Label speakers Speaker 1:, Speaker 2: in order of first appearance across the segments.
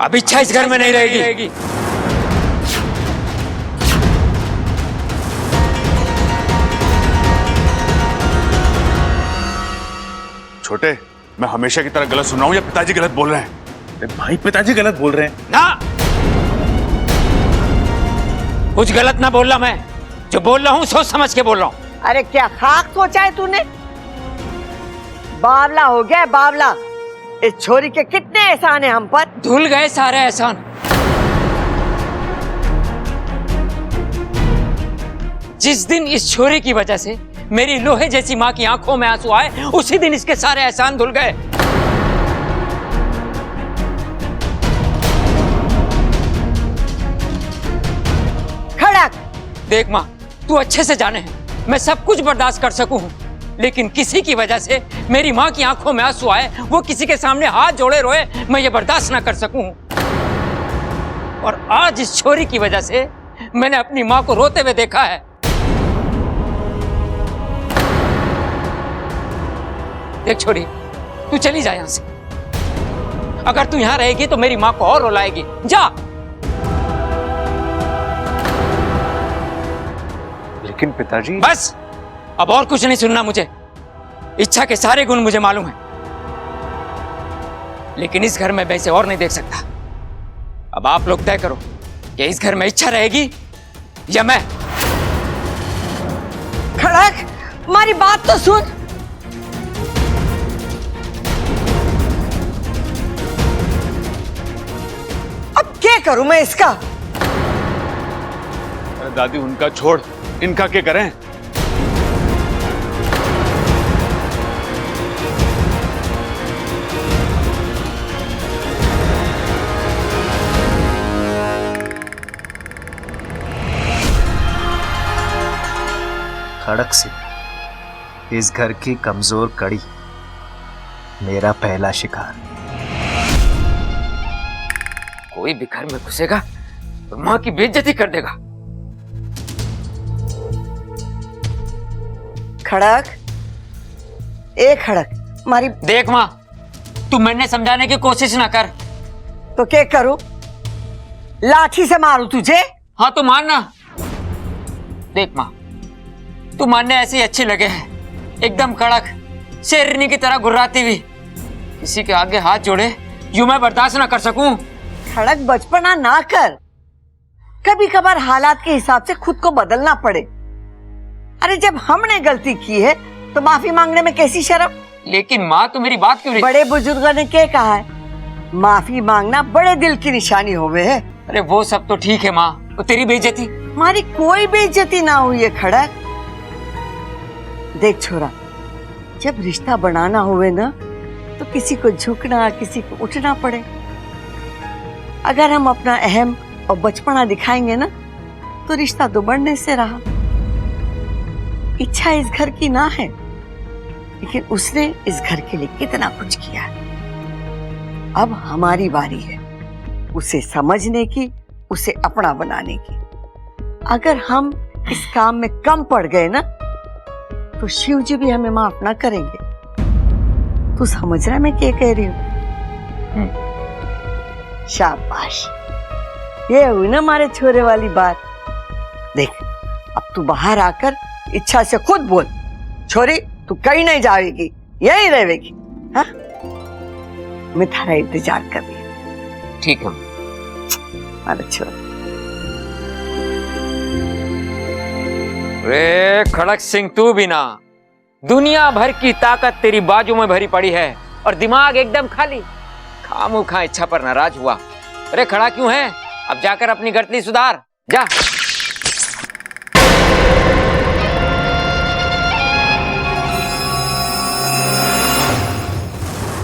Speaker 1: अब इच्छा इस घर में नहीं रहेगी।
Speaker 2: छोटे, मैं हमेशा की तरह गलत सुन रहा हूँ या पिताजी गलत बोल रहे हैं?
Speaker 3: अरे भाई, पिताजी गलत बोल रहे हैं।
Speaker 1: ना, कुछ गलत ना बोल रहा मैं, जो बोल रहा हूँ सोच समझ के बोल रहा हूँ।
Speaker 4: अरे क्या खाक सोचा है तूने? बावला हो गया है, बावला। इस छोरी के कितने एहसान है हम पर।
Speaker 1: धुल गए सारे एहसान। जिस दिन इस छोरी की वजह से मेरी लोहे जैसी माँ की आंखों में आंसू आए, उसी दिन इसके सारे एहसान धुल गए।
Speaker 4: खड़क!
Speaker 1: देख माँ, तू अच्छे से जाने है मैं सब कुछ बर्दाश्त कर सकूं हूं, लेकिन किसी की वजह से मेरी माँ की आंखों में आंसू आए, वो किसी के सामने हाथ जोड़े रोए, मैं ये बर्दाश्त ना कर सकूं। और आज इस छोरी की वजह से मैंने अपनी माँ को रोते हुए देखा है। देख छोरी, तू चली जा यहां से। अगर तू यहां रहेगी तो मेरी माँ को और रुलाएगी। जा।
Speaker 3: लेकिन पिताजी।
Speaker 1: बस, अब और कुछ नहीं सुनना मुझे। इच्छा के सारे गुण मुझे मालूम है, लेकिन इस घर में मैं इसे और नहीं देख सकता। अब आप लोग तय करो कि इस घर में इच्छा रहेगी या मैं।
Speaker 4: खड़क, हमारी बात तो सुन। अब क्या करूं मैं इसका?
Speaker 2: अरे दादी, उनका छोड़, इनका क्या करें?
Speaker 5: खड़क सिंह, इस घर की कमजोर कड़ी, मेरा पहला शिकार।
Speaker 1: कोई भी घर में घुसेगा तो माँ की बेइज्जती कर देगा।
Speaker 4: खड़क, ए खड़क, हमारी।
Speaker 1: देख माँ, तू मैंने समझाने की कोशिश ना कर।
Speaker 4: तो क्या करूं? लाठी से मारूं तुझे?
Speaker 1: हाँ तो मानना। देख माँ, तू मानने ऐसी अच्छी लगे है, एकदम कड़क शेरनी की तरह गुर्राती हुई। किसी के आगे हाथ जोड़े यूं मैं बर्दाश्त ना कर सकूं।
Speaker 4: खड़क, बचपना ना कर। कभी कभार हालात के हिसाब से खुद को बदलना पड़े। अरे जब हमने गलती की है तो माफी मांगने में कैसी शर्म?
Speaker 1: लेकिन माँ, तू मेरी बात क्यों नहीं?
Speaker 4: बड़े बुजुर्गों ने क्या कहा है? माफी मांगना बड़े दिल की निशानी होवे है।
Speaker 1: अरे वो सब तो ठीक है माँ, वो तेरी बेइज्जती।
Speaker 4: हमारी कोई बेइज्जती ना हुई है खड़क। देख छोरा, जब रिश्ता बनाना होवे ना तो किसी को झुकना, किसी को उठना पड़े। अगर हम अपना अहम और बचपना दिखाएंगे ना तो रिश्ता तो बढ़ने से रहा। इच्छा इस घर की ना है, लेकिन उसने इस घर के लिए कितना कुछ किया है। अब हमारी बारी है उसे समझने की, उसे अपना बनाने की। अगर हम इस काम में कम पड़ गए ना तो शिव जी भी हमें माफ ना करेंगे। तू समझ रहा मैं क्या कह रही हूँ? शाबाश, ये हुई ना हमारे छोरे वाली बात। देख, अब तू बाहर आकर इच्छा से खुद बोल, छोरी तू कहीं नहीं जाएगी, यहीं रहेगी। हाँ, मैं थारा इंतजार कर रही हूँ।
Speaker 1: ठीक है।
Speaker 4: अरे छोरा।
Speaker 1: रे खड़क सिंह, तू भी ना, दुनिया भर की ताकत तेरी बाजू में भरी पड़ी है और दिमाग एकदम खाली। खामोखा इच्छा पर नाराज हुआ। अरे खड़ा क्यों है? अब जाकर अपनी गलती सुधार, जा।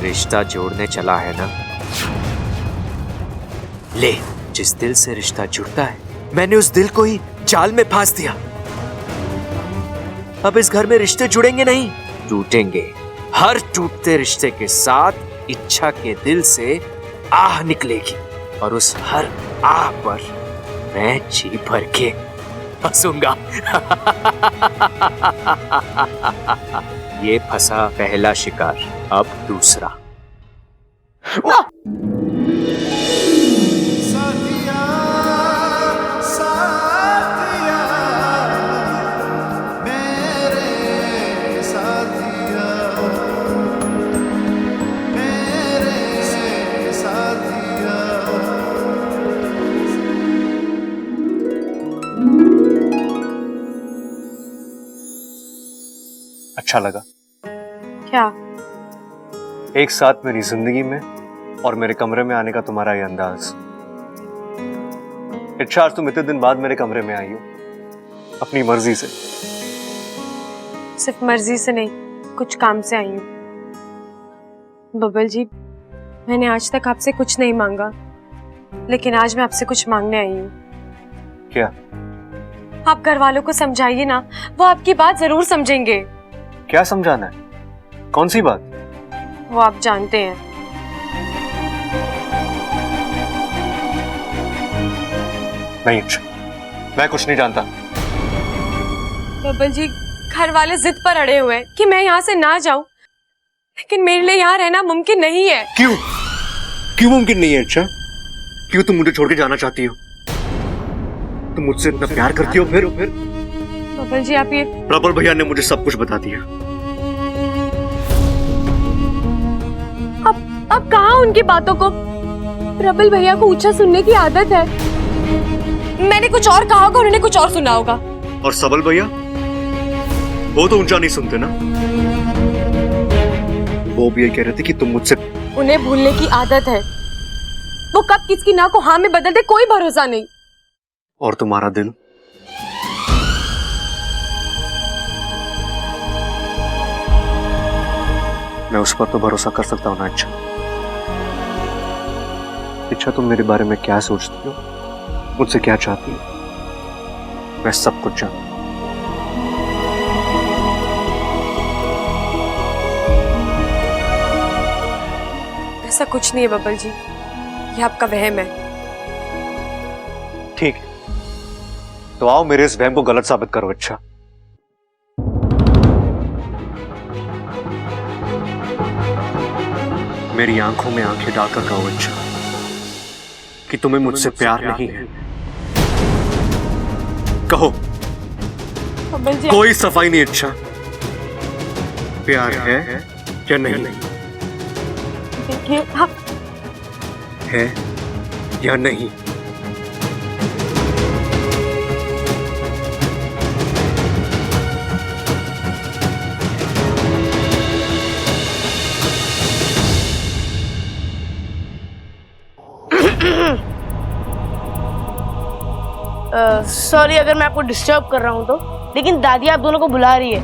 Speaker 5: रिश्ता जोड़ने चला है ना, ले, जिस दिल से रिश्ता जुड़ता है, मैंने उस दिल को ही जाल में फांस दिया। अब इस घर में रिश्ते जुड़ेंगे नहीं, टूटेंगे। हर टूटते रिश्ते के साथ इच्छा के दिल से आह निकलेगी और उस हर आह पर मैं जी भर के हंसूंगा। ये फंसा पहला शिकार, अब दूसरा।
Speaker 3: अच्छा लगा।
Speaker 6: क्या?
Speaker 3: एक साथ मेरी जिंदगी में और मेरे कमरे में आने का तुम्हारा ये अंदाज। इच्छा, आज तुम इतने दिन बाद मेरे कमरे में आई हो, अपनी मर्जी से।
Speaker 6: सिर्फ मर्जी से नहीं, कुछ काम से आई हूँ। बबल जी, मैंने आज तक आपसे कुछ नहीं मांगा, लेकिन आज मैं आपसे कुछ मांगने आई हूँ।
Speaker 3: क्या?
Speaker 6: आप घर वालों को समझाइए ना, वो आपकी बात जरूर समझेंगे।
Speaker 3: क्या समझाना है? कौन सी बात?
Speaker 6: वो आप जानते हैं।
Speaker 3: नहीं इच्छा, मैं कुछ नहीं जानता।
Speaker 6: बबल जी, घर वाले जिद पर अड़े हुए हैं कि मैं यहाँ से ना जाऊं, लेकिन मेरे लिए यहाँ रहना मुमकिन नहीं है।
Speaker 3: क्यों? क्यों मुमकिन नहीं है इच्छा? क्यों तुम मुझे छोड़ के जाना चाहती हो? तुम मुझसे इतना प्यार करती हो फिर?
Speaker 6: बबल जी, आप ये
Speaker 3: प्रबल भैया ने मुझे सब कुछ बता दिया।
Speaker 6: अब कहाँ उनकी बातों को? प्रबल भैया को ऊंचा सुनने की आदत है। मैंने कुछ और कहा होगा, उन्होंने कुछ और सुना होगा।
Speaker 3: और सबल भैया, वो तो ऊंचा नहीं सुनते ना। वो भी ये कह रहे थे कि तुम मुझसे।
Speaker 6: उन्हें भूलने की आदत है। वो कब किसकी ना को हाँ में बदल दे, कोई भरोसा नहीं।
Speaker 3: और तुम्हारा दिल? मैं उस पर तो भरोसा कर सकता हूं ना। इच्छा, तुम मेरे बारे में क्या सोचती हो, मुझसे क्या चाहती हो, मैं सब कुछ जानता हूं।
Speaker 6: ऐसा कुछ नहीं है बबल जी, ये आपका वहम है।
Speaker 3: ठीक है, तो आओ मेरे इस वहम को गलत साबित करो। अच्छा, मेरी आंखों में आंखें डालकर कहो अच्छा कि तुम्हें मुझसे प्यार नहीं है। कहो,
Speaker 6: बबल जी,
Speaker 3: कोई सफाई नहीं। अच्छा, प्यार है या नहीं?
Speaker 6: देखिए, आप
Speaker 3: है या नहीं?
Speaker 7: सॉरी अगर मैं आपको डिस्टर्ब कर रहा हूँ तो, लेकिन दादी आप दोनों को बुला रही है।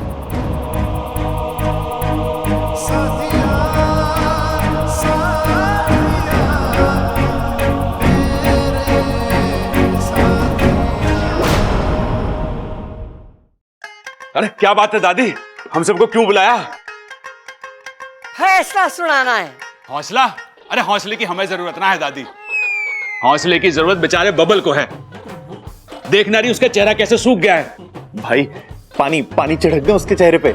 Speaker 2: अरे क्या बात है दादी, हम सबको क्यों बुलाया?
Speaker 4: फैसला सुनाना है।
Speaker 2: हौसला? अरे हौसले की हमें जरूरत ना है दादी, हौसले की जरूरत बेचारे बबल को है। देखना रही उसका चेहरा कैसे सूख गया है।
Speaker 3: भाई, पानी पानी छिड़क दे उसके चेहरे पे,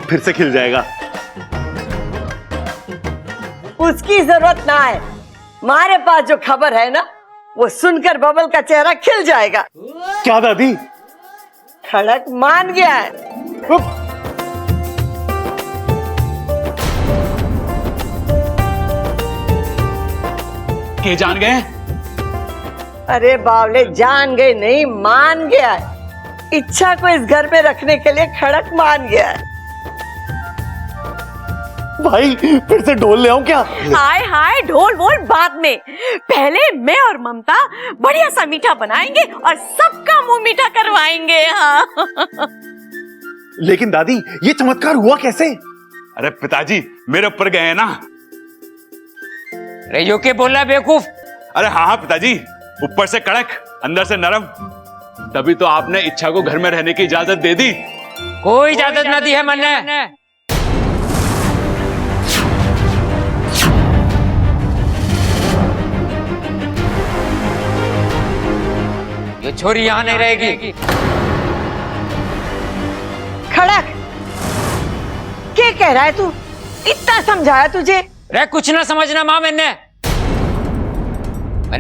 Speaker 3: फिर से खिल जाएगा।
Speaker 4: उसकी जरूरत ना है, हमारे पास जो खबर है ना, वो सुनकर बबल का चेहरा खिल जाएगा।
Speaker 3: क्या दादी?
Speaker 4: खड़क मान गया है।
Speaker 2: के जान गए?
Speaker 4: अरे बावले, जान गए नहीं, मान गया है। इच्छा को इस घर में रखने के लिए खड़क मान गया है।
Speaker 3: भाई, फिर से ढोल ले आऊं क्या?
Speaker 7: हाय हाय, ढोल वोल बाद में, पहले मैं और ममता बढ़िया सा मीठा बनाएंगे और सबका मुंह मीठा करवाएंगे। हाँ।
Speaker 3: लेकिन दादी, ये चमत्कार हुआ कैसे?
Speaker 2: अरे पिताजी मेरे ऊपर गए हैं ना।
Speaker 1: अरे यो के बोला बेवकूफ?
Speaker 2: अरे हाँ हाँ पिताजी, ऊपर से कड़क अंदर से नरम, तभी तो आपने इच्छा को घर में रहने की इजाजत दे दी।
Speaker 1: कोई इजाजत ना दी है मैंने। ये छोरी यहां नहीं रहेगी।
Speaker 4: खड़क, क्या कह रहा है तू? इतना समझाया तुझे?
Speaker 1: रे कुछ ना समझना मां, मैंने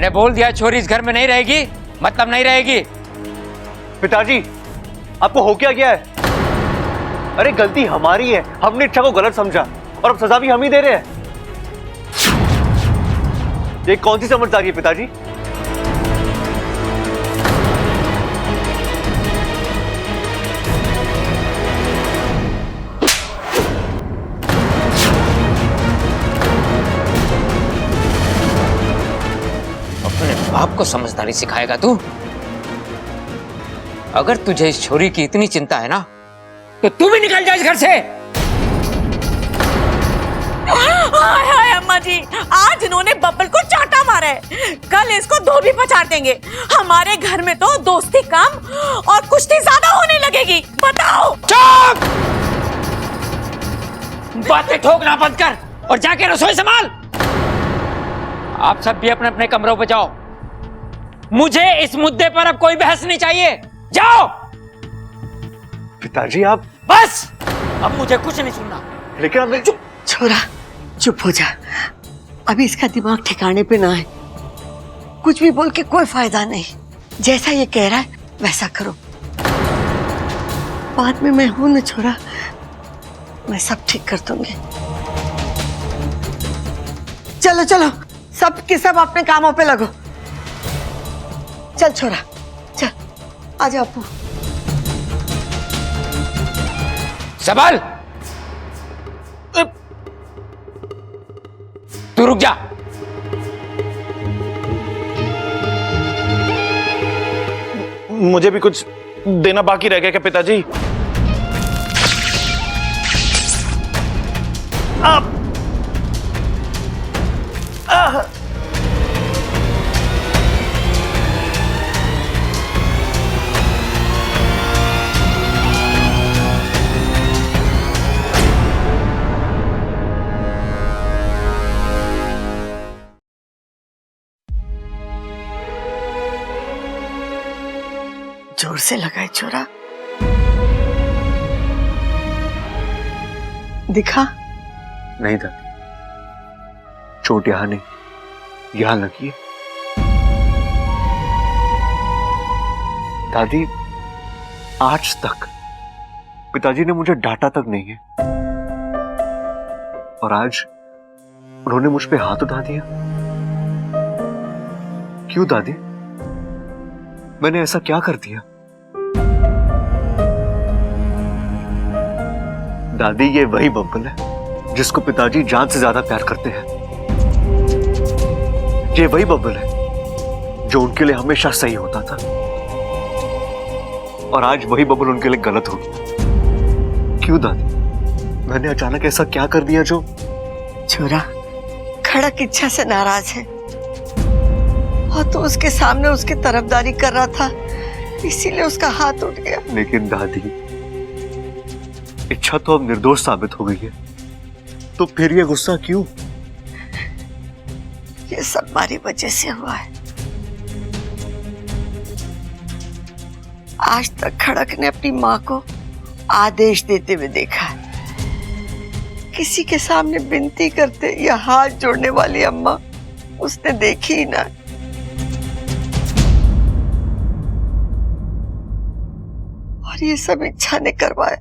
Speaker 1: बोल दिया छोरी इस घर में नहीं रहेगी, मतलब नहीं रहेगी।
Speaker 3: पिताजी, आपको हो क्या गया है? अरे गलती हमारी है, हमने इच्छा को गलत समझा और अब सजा भी हम ही दे रहे हैं। ये कौन सी समझदारी है पिताजी?
Speaker 1: बाप को समझदारी सिखाएगा तू? अगर तुझे इस छोरी की इतनी चिंता है ना, तो तू भी निकल जा इस घर से।
Speaker 7: हाय हाय अम्मा जी, आज इन्होंने बब्बल को चाटा मारा है, कल इसको धोबी पछाड़ देंगे। हमारे घर में तो दोस्ती कम और कुश्ती ज्यादा होने लगेगी। बताओ।
Speaker 1: चुप! बातें ठोकना बंद कर और जाके रसोई संभाल। आप सब भी अपने अपने कमरों पे जाओ। मुझे इस मुद्दे पर अब कोई बहस नहीं चाहिए। जाओ।
Speaker 3: पिताजी आप।
Speaker 1: बस, अब मुझे कुछ नहीं सुनना।
Speaker 3: लेकिन आपने
Speaker 4: चुप छोरा, चुप हो जा। अभी इसका दिमाग ठिकाने पे ना है। कुछ भी बोल के कोई फायदा नहीं। जैसा ये कह रहा है वैसा करो। बाद में मैं हूं ना छोरा, मैं सब ठीक कर दूंगी। चलो चलो, सब के सब अपने कामों पे लगो। चल छोरा, चल आजा अपू।
Speaker 1: सबल, तू रुक जा।
Speaker 8: मुझे भी कुछ देना बाकी रह गया क्या पिताजी?
Speaker 4: जोर से लगाए छोरा। दिखा?
Speaker 3: नहीं दादी, चोट यहां नहीं, यहां लगी है। दादी, आज तक पिताजी ने मुझे डांटा तक नहीं है, और आज उन्होंने मुझ पे हाथ उठा दिया। क्यों दादी? मैंने ऐसा क्या कर दिया? दादी, ये वही बब्बल है जिसको पिताजी जान से ज्यादा प्यार करते हैं। ये वही बब्बल है जो उनके लिए हमेशा सही होता था, और आज वही बब्बल उनके लिए गलत हो गया। क्यों दादी? मैंने अचानक ऐसा क्या कर दिया जो?
Speaker 4: छोरा खड़क इच्छा से नाराज है, और तो उसके सामने उसकी तरफदारी कर रहा था, इसीलिए उसका हाथ उठ गया।
Speaker 3: लेकिन दादी, इच्छा तो अब निर्दोष साबित हो गई है, तो फिर ये गुस्सा क्यों?
Speaker 4: ये सब हमारी वजह से हुआ है। आज तक खड़क ने अपनी माँ को आदेश देते हुए देखा है। किसी के सामने विनती करते या हाथ जोड़ने वाली अम्मा उसने देखी ही ना। और ये सब इच्छा ने करवाया,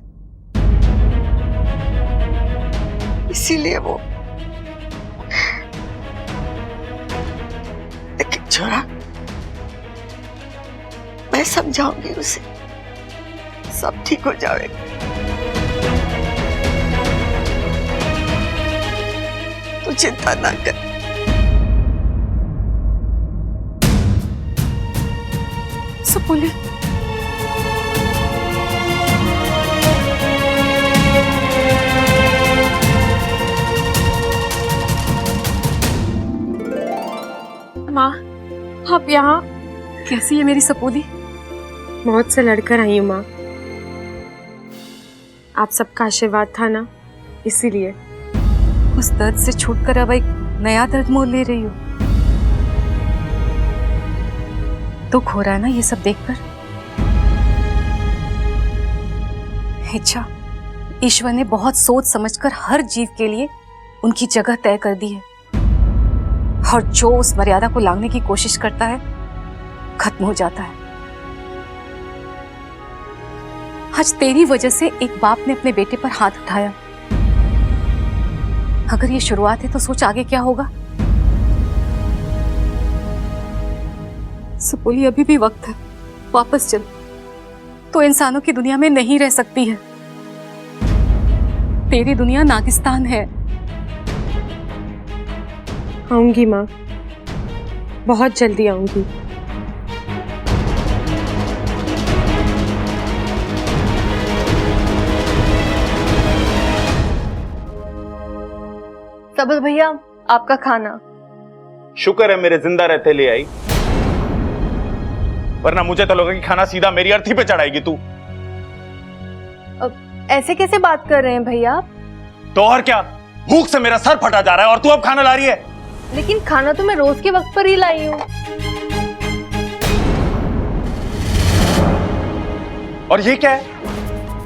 Speaker 4: इसीलिए वो। लेकिन छोरा, मैं समझाऊंगी उसे, सब ठीक हो जाएगा। तू चिंता ना कर।
Speaker 6: सपोली, माँ, आप यहाँ? कैसी है मेरी सपोली? मौत से लड़कर आई हूँ माँ। आप सबका आशीर्वाद था ना, इसीलिए।
Speaker 9: उस दर्द से छूटकर अब एक नया दर्द मोल ले रही हो। दुख हो रहा है ना ये सब देखकर? इच्छा, ईश्वर ने बहुत सोच समझकर हर जीव के लिए उनकी जगह तय कर दी है, और जो उस मर्यादा को लांघने की कोशिश करता है खत्म हो जाता है। आज तेरी वजह से एक बाप ने अपने बेटे पर हाथ उठाया। अगर ये शुरुआत है तो सोच आगे क्या होगा। सपोली, अभी भी वक्त है, वापस चल। तो इंसानों की दुनिया में नहीं रह सकती है। तेरी दुनिया नागिस्तान है।
Speaker 6: आऊंगी माँ, बहुत जल्दी आऊंगी।
Speaker 9: सबल भैया, आपका खाना।
Speaker 8: शुक्र है मेरे जिंदा रहते ले आई, वरना मुझे तो लगा कि खाना सीधा मेरी अर्थी पे चढ़ाएगी तू।
Speaker 9: अब ऐसे कैसे बात कर रहे हैं भैया?
Speaker 8: तो और क्या, भूख से मेरा सर फटा जा रहा है और तू अब खाना ला रही है।
Speaker 9: लेकिन खाना तो मैं रोज के वक्त पर ही लाई हूँ।
Speaker 8: और ये क्या है,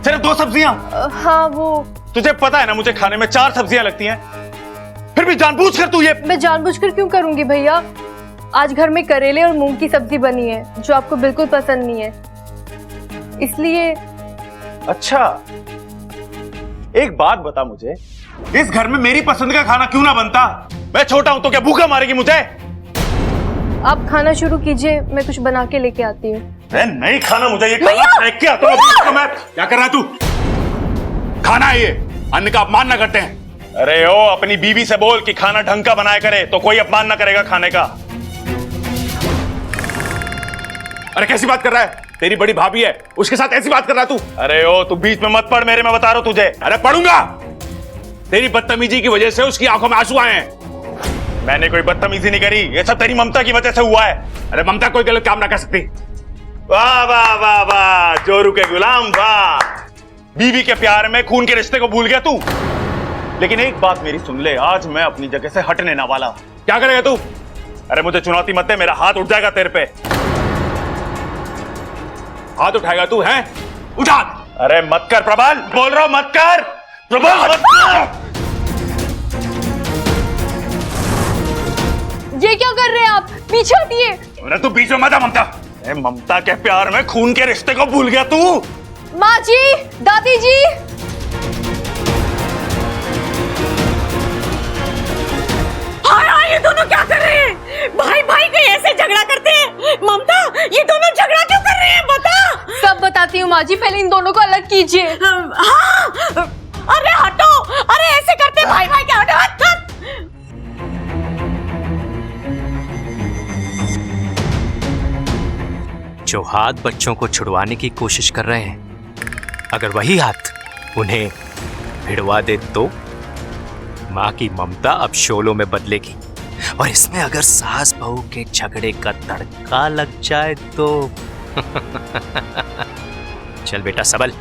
Speaker 8: सिर्फ 2 सब्जियां?
Speaker 9: हाँ वो
Speaker 8: तुझे पता है ना मुझे खाने में 4 सब्जियां लगती हैं, फिर भी जानबूझकर तू ये।
Speaker 9: मैं जानबूझकर क्यों करूंगी भैया? आज घर में करेले और मूंग की सब्जी बनी है जो आपको बिल्कुल पसंद नहीं है, इसलिए।
Speaker 8: अच्छा, एक बात बता मुझे, इस घर में मेरी पसंद का खाना क्यों ना बनता? मैं छोटा हूं तो क्या भूखा मारेगी मुझे?
Speaker 9: आप खाना शुरू कीजिए, मैं कुछ बना के लेके आती हूँ।
Speaker 8: नहीं खाना मुझे, ये खाना फेंक के आता हूं मैं। क्या कर रहा है तू? खाना है ये, अन्न का अपमान ना करते हैं। अरे ओ, अपनी बीवी से बोल कि खाना ढंग का बनाया करे तो कोई अपमान ना करेगा खाने का। अरे कैसी बात कर रहा है? तेरी बड़ी भाभी है, उसके साथ ऐसी बात कर रहा है तू? अरे ओ, तू बीच में मत पड़ मेरे, मैं बता रहा हूं तुझे। अरे पढ़ूंगा, तेरी बदतमीजी की वजह से उसकी आंखों में आंसू आए हैं। मैंने कोई बदतमीजी नहीं करी, ये सब तेरी ममता की वजह से हुआ है। अरे ममता कोई गलत काम ना कर सकती। वाह वाह वाह वाह, जोरू के गुलाम वाह। बीवी के प्यार में खून के रिश्ते को भूल गया तू। लेकिन एक बात मेरी सुन ले, आज मैं अपनी जगह से हटने ना वाला। क्या करेगा तू? अरे मुझे चुनौती मत दे, मेरा हाथ उठ जाएगा तेरे पे। हाथ उठाएगा तू? है उठा। अरे मत कर प्रबल, बोल रहा हूं मत कर प्रबल, मत कर।
Speaker 9: ये क्या कर रहे हैं आप? पीछे हटिए।
Speaker 8: अरे तू बीच में मत आ ममता। ममता के प्यार में खून के रिश्ते को भूल गया तू।
Speaker 9: माँ जी, दादी जी।
Speaker 7: हाय, ये दोनों क्या कर रहे हैं? भाई भाई के ऐसे झगड़ा करते हैं। ममता, ये दोनों झगड़ा क्यों कर रहे हैं, बता।
Speaker 9: सब बताती हूँ माँ जी, पहले इन दोनों को अलग कीजिए।
Speaker 7: हाँ, अरे हटो, अरे ऐसे करते भाई भाई क्या? हटो, हट।
Speaker 5: जो हाथ बच्चों को छुड़वाने की कोशिश कर रहे हैं, अगर वही हाथ उन्हें भिड़वा दे तो माँ की ममता अब शोलों में बदलेगी। और इसमें अगर सास बहू के झगड़े का तड़का लग जाए तो चल बेटा सबल,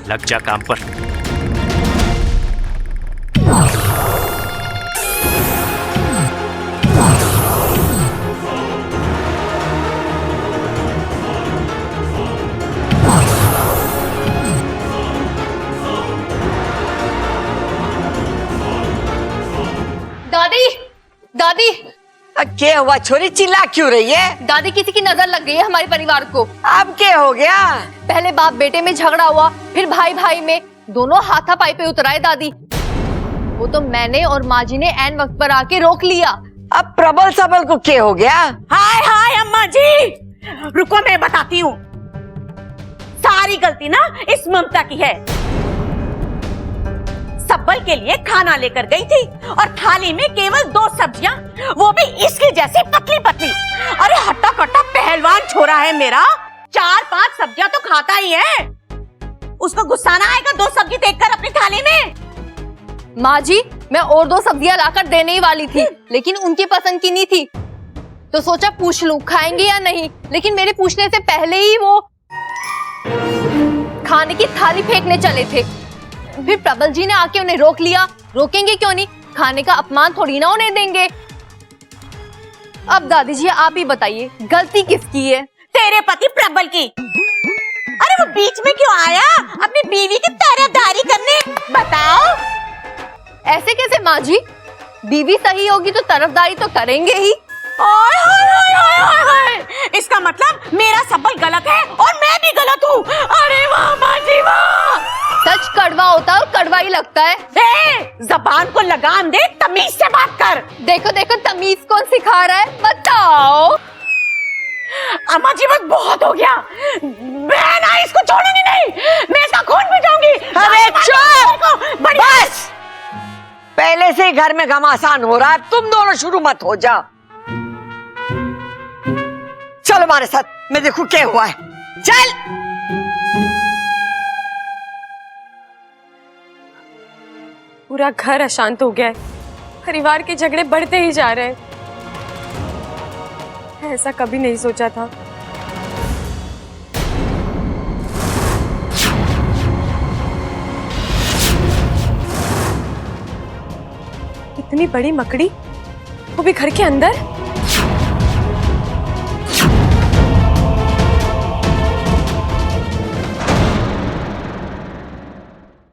Speaker 5: लग जा काम पर।
Speaker 9: दादी, दादी।
Speaker 4: क्या हुआ छोरी, चिल्ला क्यों रही है?
Speaker 9: दादी, किसी की नजर लग गई है हमारे परिवार को।
Speaker 4: अब क्या हो गया?
Speaker 9: पहले बाप बेटे में झगड़ा हुआ, फिर भाई भाई में, दोनों हाथापाई पे उतर आए दादी। वो तो मैंने और माँ जी ने ऐन वक्त पर आके रोक लिया।
Speaker 4: अब प्रबल सबल को क्या हो गया?
Speaker 7: हाय हाय अम्मा जी, रुको मैं बताती हूँ। सारी गलती ना इस ममता की है। सबल के लिए खाना लेकर गई थी और थाली में केवल 2 सब्जियां, वो भी इसकी जैसी पतली पतली। अरे हट्टा कट्टा पहलवान छोरा है मेरा, 4-5 सब्जियां तो खाता ही है। उसको गुस्सा ना आएगा 2 सब्जी देखकर अपनी थाली में?
Speaker 9: माँ जी, मैं और 2 सब्जियां लाकर देने ही वाली थी, लेकिन उनकी पसंद की नहीं थी, तो सोचा पूछ लूं खाएंगे या नहीं। लेकिन मेरे पूछने से पहले ही वो खाने की थाली फेंकने चले थे। फिर प्रबल जी ने आके उन्हें रोक लिया। रोकेंगे क्यों नहीं, खाने का अपमान थोड़ी ना उन्हें देंगे। अब दादी जी आप ही बताइए, गलती किसकी है?
Speaker 7: तेरे पति प्रबल की। अरे वो बीच में क्यों आया अपनी बीवी की तरफदारी करने? बताओ।
Speaker 9: ऐसे कैसे माँ जी, बीवी सही होगी तो तरफदारी तो करेंगे ही।
Speaker 7: ओए होए होए होए होए, इसका मतलब मेरा सबल गलत है और मैं भी गलत हूँ। अरे वाह माँ जी वाह।
Speaker 9: सच कड़वा होता है और कड़वा ही लगता है।
Speaker 7: जबान को लगाम दे, तमीज से बात कर।
Speaker 9: देखो देखो, तमीज कौन सिखा रहा है, बताओ।
Speaker 7: अम्मा जी बस बहुत हो गया, मैं ना इसको छोड़ूंगी नहीं, मैं इसका खून पीऊंगी।
Speaker 4: अरे चुप, बस। पहले से ही घर में घमासान हो रहा है, तुम दोनों शुरू मत हो जाओ। चलो हमारे साथ, मैं देखूं क्या हुआ है। चल।
Speaker 6: पूरा घर अशांत हो गया है, परिवार के झगड़े बढ़ते ही जा रहे हैं। ऐसा कभी नहीं सोचा था। इतनी बड़ी मकड़ी, वो भी घर के अंदर।